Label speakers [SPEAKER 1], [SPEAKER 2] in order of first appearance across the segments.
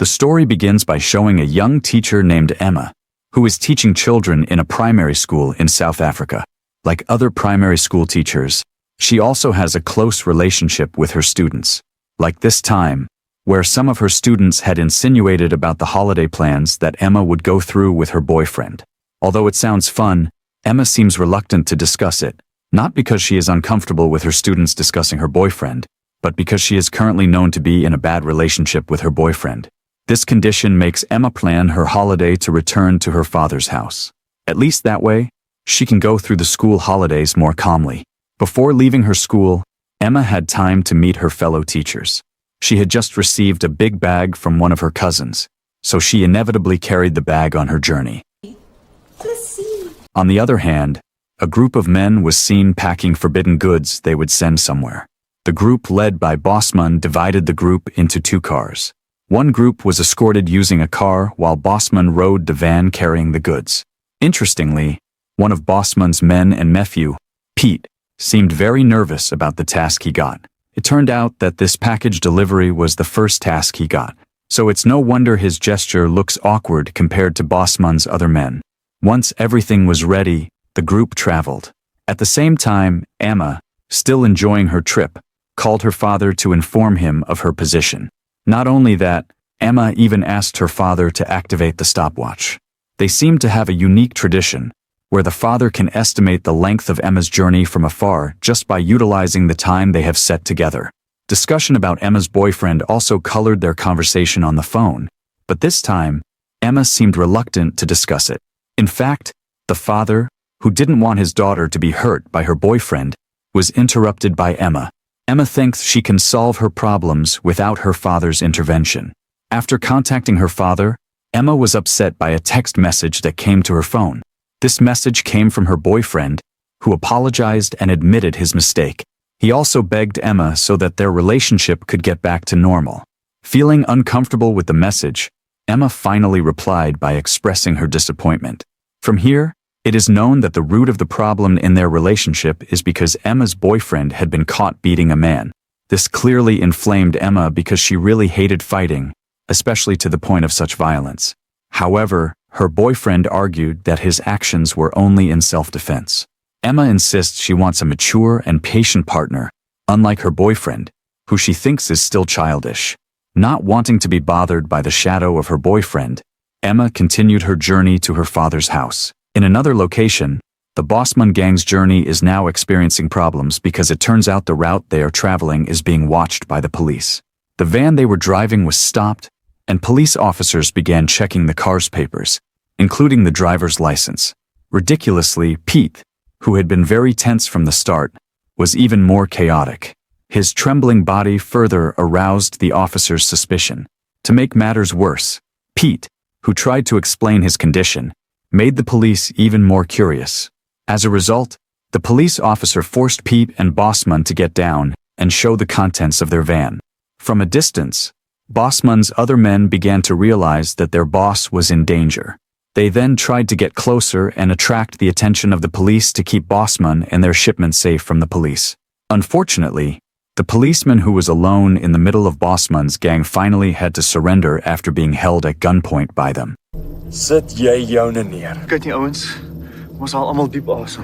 [SPEAKER 1] The story begins by showing a young teacher named Emma, who is teaching children in a primary school in South Africa. Like other primary school teachers, she also has a close relationship with her students. Like this time, where some of her students had insinuated about the holiday plans that Emma would go through with her boyfriend. Although it sounds fun, Emma seems reluctant to discuss it, not because she is uncomfortable with her students discussing her boyfriend, but because she is currently known to be in a bad relationship with her boyfriend. This condition makes Emma plan her holiday to return to her father's house. At least that way, she can go through the school holidays more calmly. Before leaving her school, Emma had time to meet her fellow teachers. She had just received a big bag from one of her cousins, so she inevitably carried the bag on her journey. On the other hand, a group of men was seen packing forbidden goods they would send somewhere. The group led by Bosman divided the group into two cars. One group was escorted using a car while Bosman rode the van carrying the goods. Interestingly, one of Bosman's men and nephew, Pete, seemed very nervous about the task he got. It turned out that this package delivery was the first task he got, so it's no wonder his gesture looks awkward compared to Bosman's other men. Once everything was ready, the group traveled. At the same time, Emma, still enjoying her trip, called her father to inform him of her position. Not only that, Emma even asked her father to activate the stopwatch. They seem to have a unique tradition, where the father can estimate the length of Emma's journey from afar just by utilizing the time they have set together. Discussion about Emma's boyfriend also colored their conversation on the phone, but this time, Emma seemed reluctant to discuss it. In fact, the father, who didn't want his daughter to be hurt by her boyfriend, was interrupted by Emma. Emma thinks she can solve her problems without her father's intervention. After contacting her father, Emma was upset by a text message that came to her phone. This message came from her boyfriend, who apologized and admitted his mistake. He also begged Emma so that their relationship could get back to normal. Feeling uncomfortable with the message, Emma finally replied by expressing her disappointment. From here, it is known that the root of the problem in their relationship is because Emma's boyfriend had been caught beating a man. This clearly inflamed Emma because she really hated fighting, especially to the point of such violence. However, her boyfriend argued that his actions were only in self-defense. Emma insists she wants a mature and patient partner, unlike her boyfriend, who she thinks is still childish. Not wanting to be bothered by the shadow of her boyfriend, Emma continued her journey to her father's house. In another location, the Bosman gang's journey is now experiencing problems because it turns out the route they are traveling is being watched by the police. The van they were driving was stopped, and police officers began checking the car's papers, including the driver's license. Ridiculously, Pete, who had been very tense from the start, was even more chaotic. His trembling body further aroused the officers' suspicion. To make matters worse, Pete, who tried to explain his condition, made the police even more curious. As a result, the police officer forced Pete and Bosman to get down and show the contents of their van. From a distance, Bosman's other men began to realize that their boss was in danger. They then tried to get closer and attract the attention of the police to keep Bosman and their shipment safe from the police. Unfortunately, the policeman who was alone in the middle of Bosman's gang finally had to surrender after being held at gunpoint by them.
[SPEAKER 2] Sit jy joune neer. Kyk nie ouens, ons haal almal diep asem.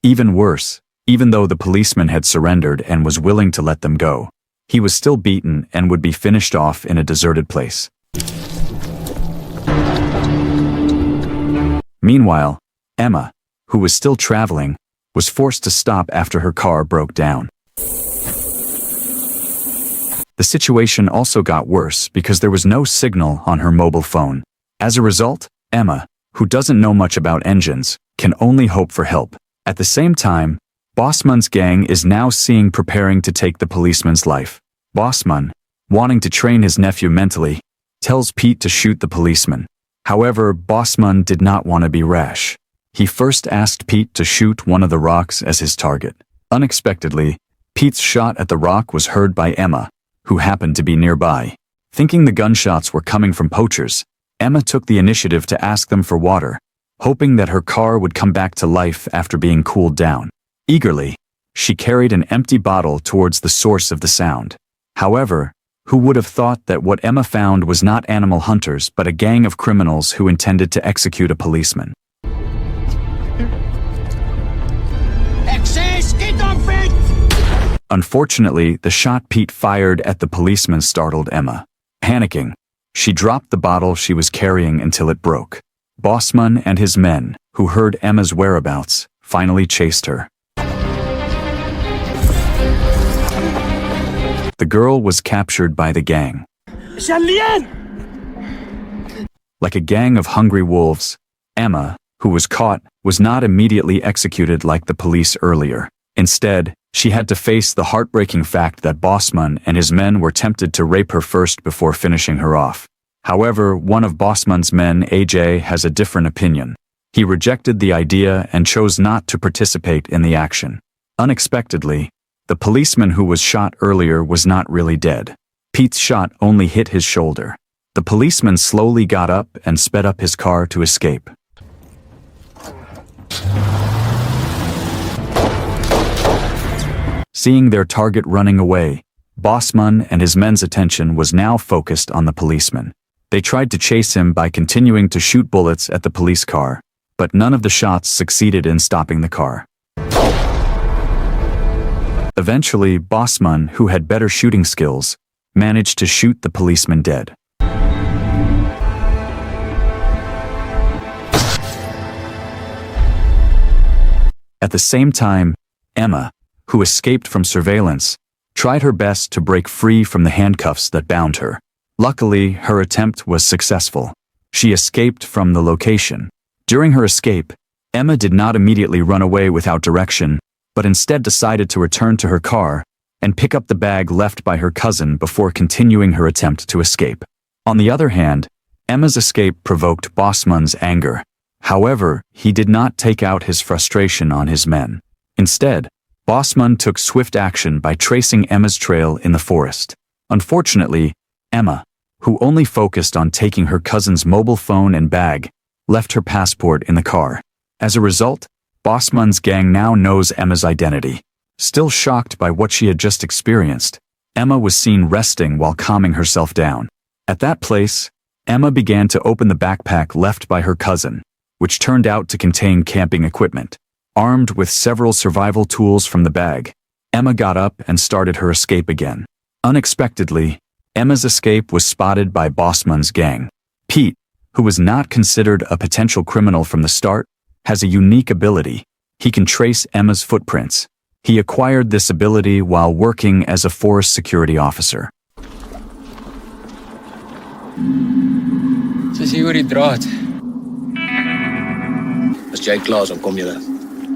[SPEAKER 1] Even worse, even though the policeman had surrendered and was willing to let them go, he was still beaten and would be finished off in a deserted place. Meanwhile, Emma, who was still traveling, was forced to stop after her car broke down. The situation also got worse because there was no signal on her mobile phone. As a result, Emma, who doesn't know much about engines, can only hope for help. At the same time, Bosman's gang is now preparing to take the policeman's life. Bosman, wanting to train his nephew mentally, tells Pete to shoot the policeman. However, Bosman did not want to be rash. He first asked Pete to shoot one of the rocks as his target. Unexpectedly, Pete's shot at the rock was heard by Emma, who happened to be nearby. Thinking the gunshots were coming from poachers, Emma took the initiative to ask them for water, hoping that her car would come back to life after being cooled down. Eagerly, she carried an empty bottle towards the source of the sound. However, Who would have thought that what Emma found was not animal hunters but a gang of criminals who intended to execute a policeman? Unfortunately, the shot Pete fired at the policeman startled Emma. Panicking, she dropped the bottle she was carrying until it broke. Bossman and his men, who heard Emma's whereabouts, finally chased her. The girl was captured by the gang. Like a gang of hungry wolves, Emma, who was caught, was not immediately executed like the police earlier. Instead, she had to face the heartbreaking fact that Bossman and his men were tempted to rape her first before finishing her off. However, one of Bossman's men, AJ, has a different opinion. He rejected the idea and chose not to participate in the action. Unexpectedly, the policeman who was shot earlier was not really dead. Pete's shot only hit his shoulder. The policeman slowly got up and sped up his car to escape. Seeing their target running away, Bossman and his men's attention was now focused on the policeman. They tried to chase him by continuing to shoot bullets at the police car, but none of the shots succeeded in stopping the car. Eventually, Bossman, who had better shooting skills, managed to shoot the policeman dead. At the same time, Emma, who escaped from surveillance, tried her best to break free from the handcuffs that bound her. Luckily, her attempt was successful. She escaped from the location. During her escape, Emma did not immediately run away without direction, but instead decided to return to her car and pick up the bag left by her cousin before continuing her attempt to escape. On the other hand, Emma's escape provoked Bossman's anger. However, he did not take out his frustration on his men. Instead, Bossman took swift action by tracing Emma's trail in the forest. Unfortunately, Emma, who only focused on taking her cousin's mobile phone and bag, left her passport in the car. As a result, Bossman's gang now knows Emma's identity. Still shocked by what she had just experienced, Emma was seen resting while calming herself down. At that place, Emma began to open the backpack left by her cousin, which turned out to contain camping equipment. Armed with several survival tools from the bag, Emma got up and started her escape again. Unexpectedly, Emma's escape was spotted by Bossman's gang. Pete, who was not considered a potential criminal from the start, has a unique ability. He can trace Emma's footprints. He acquired this ability while working as a forest security officer.
[SPEAKER 3] Sa siguridad. As Jake Clausen kom je daar.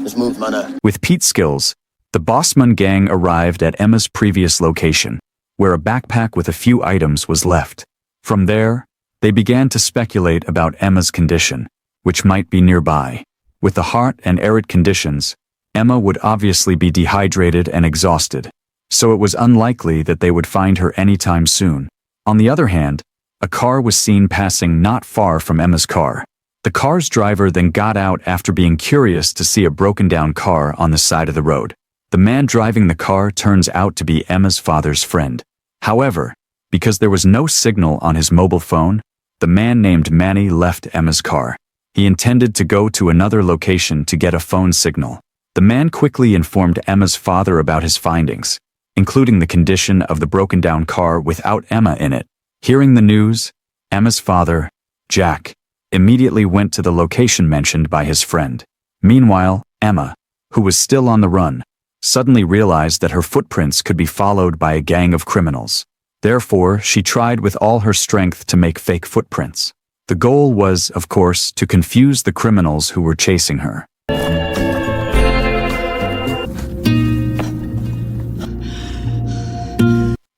[SPEAKER 3] Let's move, man.
[SPEAKER 1] With Pete's skills, the Bossman gang arrived at Emma's previous location, where a backpack with a few items was left. From there, they began to speculate about Emma's condition, which might be nearby. With the hot and arid conditions, Emma would obviously be dehydrated and exhausted, so it was unlikely that they would find her anytime soon. On the other hand, a car was seen passing not far from Emma's car. The car's driver then got out after being curious to see a broken-down car on the side of the road. The man driving the car turns out to be Emma's father's friend. However, because there was no signal on his mobile phone, the man named Manny left Emma's car. He intended to go to another location to get a phone signal. The man quickly informed Emma's father about his findings, including the condition of the broken-down car without Emma in it. Hearing the news, Emma's father, Jack, immediately went to the location mentioned by his friend. Meanwhile, Emma, who was still on the run, suddenly realized that her footprints could be followed by a gang of criminals. Therefore, she tried with all her strength to make fake footprints. The goal was, of course, to confuse the criminals who were chasing her.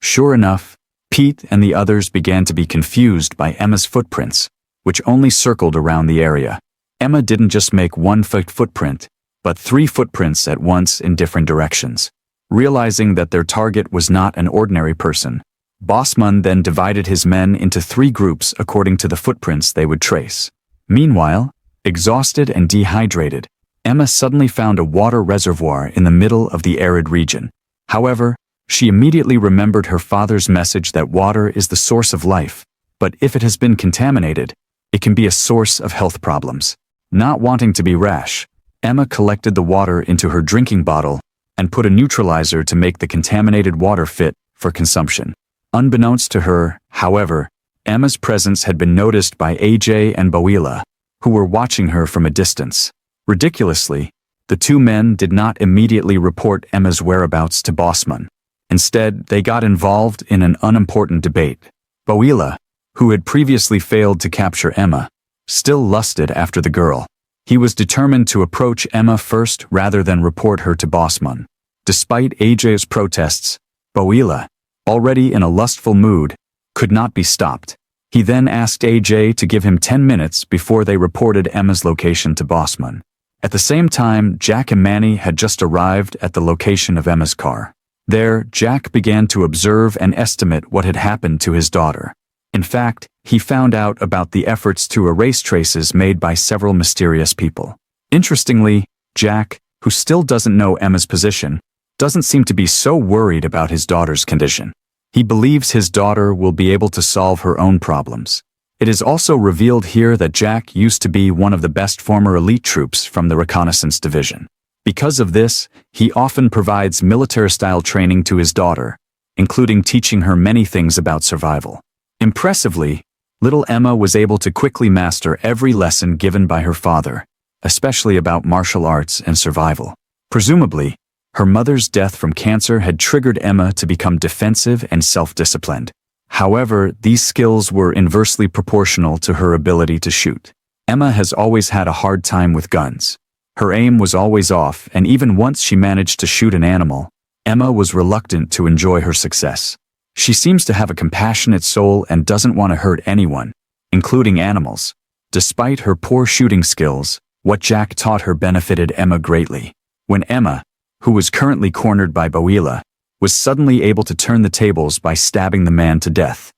[SPEAKER 1] Sure enough, Pete and the others began to be confused by Emma's footprints, which only circled around the area. Emma didn't just make one fake footprint, but 3 footprints at once in different directions. Realizing that their target was not an ordinary person, Bossman then divided his men into 3 groups according to the footprints they would trace. Meanwhile, exhausted and dehydrated, Emma suddenly found a water reservoir in the middle of the arid region. However, She immediately remembered her father's message that water is the source of life, but if it has been contaminated, it can be a source of health problems. Not wanting to be rash, Emma collected the water into her drinking bottle and put a neutralizer to make the contaminated water fit for consumption. Unbeknownst to her, however, Emma's presence had been noticed by AJ and Bawila, who were watching her from a distance. Ridiculously, the two men did not immediately report Emma's whereabouts to Bosman. Instead, they got involved in an unimportant debate. Bawila, who had previously failed to capture Emma, still lusted after the girl. He was determined to approach Emma first rather than report her to Bosman. Despite AJ's protests, Bawila, already in a lustful mood, could not be stopped. He then asked AJ to give him 10 minutes before they reported Emma's location to Bosman. At the same time, Jack and Manny had just arrived at the location of Emma's car. There, Jack began to observe and estimate what had happened to his daughter. In fact, he found out about the efforts to erase traces made by several mysterious people. Interestingly, Jack, who still doesn't know Emma's position, doesn't seem to be so worried about his daughter's condition. He believes his daughter will be able to solve her own problems. It is also revealed here that Jack used to be one of the best former elite troops from the reconnaissance division. Because of this, he often provides military-style training to his daughter, including teaching her many things about survival. Impressively, little Emma was able to quickly master every lesson given by her father, especially about martial arts and survival. Presumably, her mother's death from cancer had triggered Emma to become defensive and self-disciplined. However, these skills were inversely proportional to her ability to shoot. Emma has always had a hard time with guns. Her aim was always off, and even once she managed to shoot an animal, Emma was reluctant to enjoy her success. She seems to have a compassionate soul and doesn't want to hurt anyone, including animals. Despite her poor shooting skills, what Jack taught her benefited Emma greatly. When Emma, who was currently cornered by Bawila, was suddenly able to turn the tables by stabbing the man to death.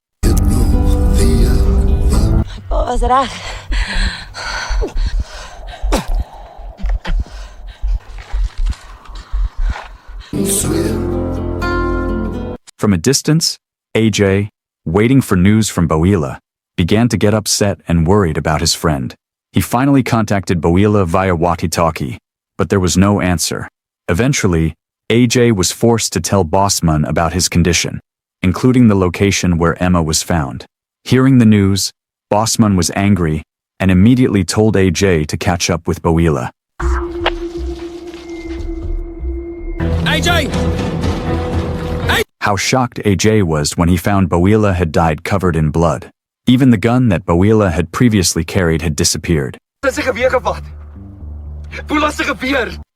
[SPEAKER 1] From a distance, AJ, waiting for news from Bawila, began to get upset and worried about his friend. He finally contacted Bawila via walkie-talkie, but there was no answer. Eventually, AJ was forced to tell Bosman about his condition, including the location where Emma was found. Hearing the news, Bosman was angry and immediately told AJ to catch up with Bawila.
[SPEAKER 3] AJ!
[SPEAKER 1] How shocked AJ was when he found Bawila had died covered in blood. Even the gun that Bawila had previously carried had disappeared.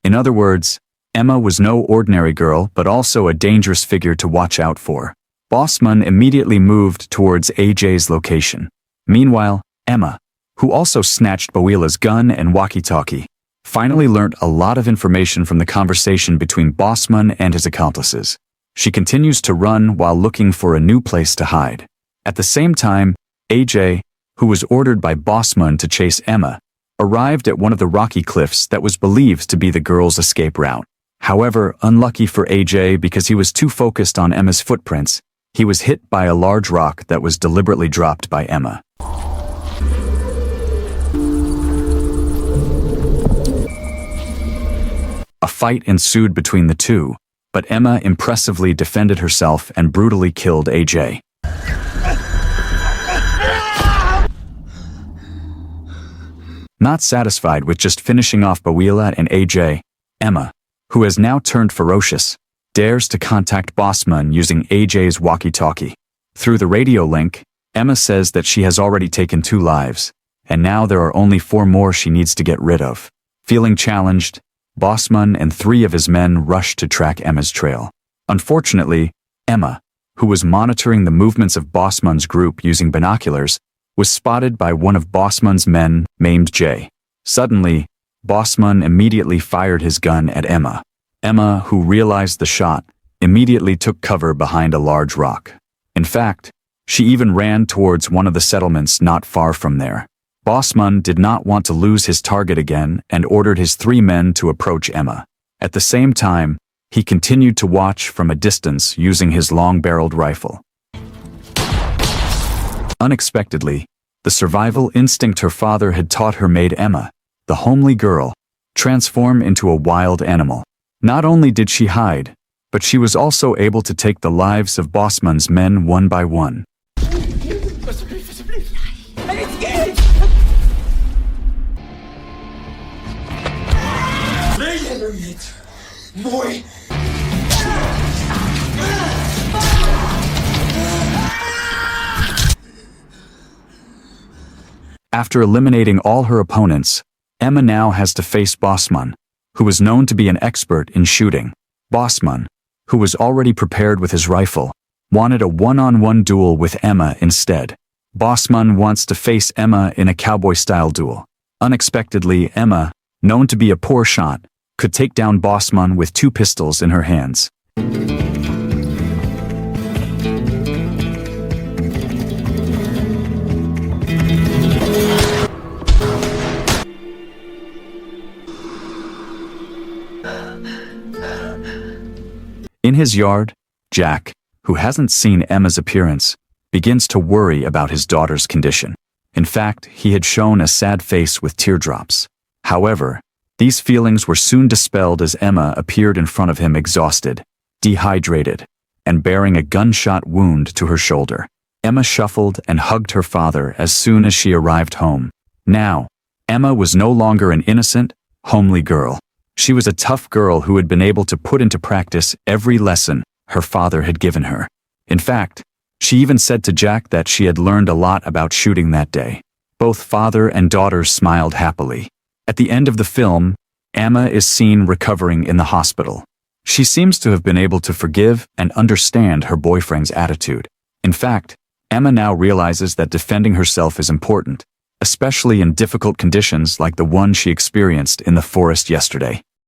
[SPEAKER 1] In other words, Emma was no ordinary girl but also a dangerous figure to watch out for. Bosman immediately moved towards AJ's location. Meanwhile, Emma, who also snatched Bawila's gun and walkie-talkie, finally learnt a lot of information from the conversation between Bosman and his accomplices. She continues to run while looking for a new place to hide. At the same time, AJ, who was ordered by Bosman to chase Emma, arrived at one of the rocky cliffs that was believed to be the girl's escape route. However, unlucky for AJ because he was too focused on Emma's footprints, he was hit by a large rock that was deliberately dropped by Emma. A fight ensued between the two, but Emma impressively defended herself and brutally killed AJ. Not satisfied with just finishing off Bawila and AJ, Emma, who has now turned ferocious, dares to contact Bosman using AJ's walkie-talkie. Through the radio link, Emma says that she has already taken 2 lives, and now there are only 4 more she needs to get rid of. Feeling challenged, Bosman and 3 of his men rushed to track Emma's trail. Unfortunately, Emma, who was monitoring the movements of Bosman's group using binoculars, was spotted by one of Bosman's men named Jay. Suddenly, Bosman immediately fired his gun at Emma. Emma, who realized the shot, immediately took cover behind a large rock. In fact, she even ran towards one of the settlements not far from there. Bosman did not want to lose his target again and ordered his 3 men to approach Emma. At the same time, He continued to watch from a distance using his long-barreled rifle. Unexpectedly, the survival instinct her father had taught her made Emma, the homely girl, transform into a wild animal. Not only did she hide, but she was also able to take the lives of Bosman's men one by one. After eliminating all her opponents, Emma now has to face Bosman, who was known to be an expert in shooting. Bosman, who was already prepared with his rifle, wanted a one-on-one duel with Emma instead. Bosman wants to face Emma in a cowboy-style duel. Unexpectedly, Emma, known to be a poor shot, could take down Bosman with 2 pistols in her hands. In his yard, Jack, who hasn't seen Emma's appearance, begins to worry about his daughter's condition. In fact, he had shown a sad face with teardrops. However, these feelings were soon dispelled as Emma appeared in front of him exhausted, dehydrated, and bearing a gunshot wound to her shoulder. Emma shuffled and hugged her father as soon as she arrived home. Now, Emma was no longer an innocent, homely girl. She was a tough girl who had been able to put into practice every lesson her father had given her. In fact, she even said to Jack that she had learned a lot about shooting that day. Both father and daughter smiled happily. At the end of the film, Emma is seen recovering in the hospital. She seems to have been able to forgive and understand her boyfriend's attitude. In fact, Emma now realizes that defending herself is important, especially in difficult conditions like the one she experienced in the forest yesterday.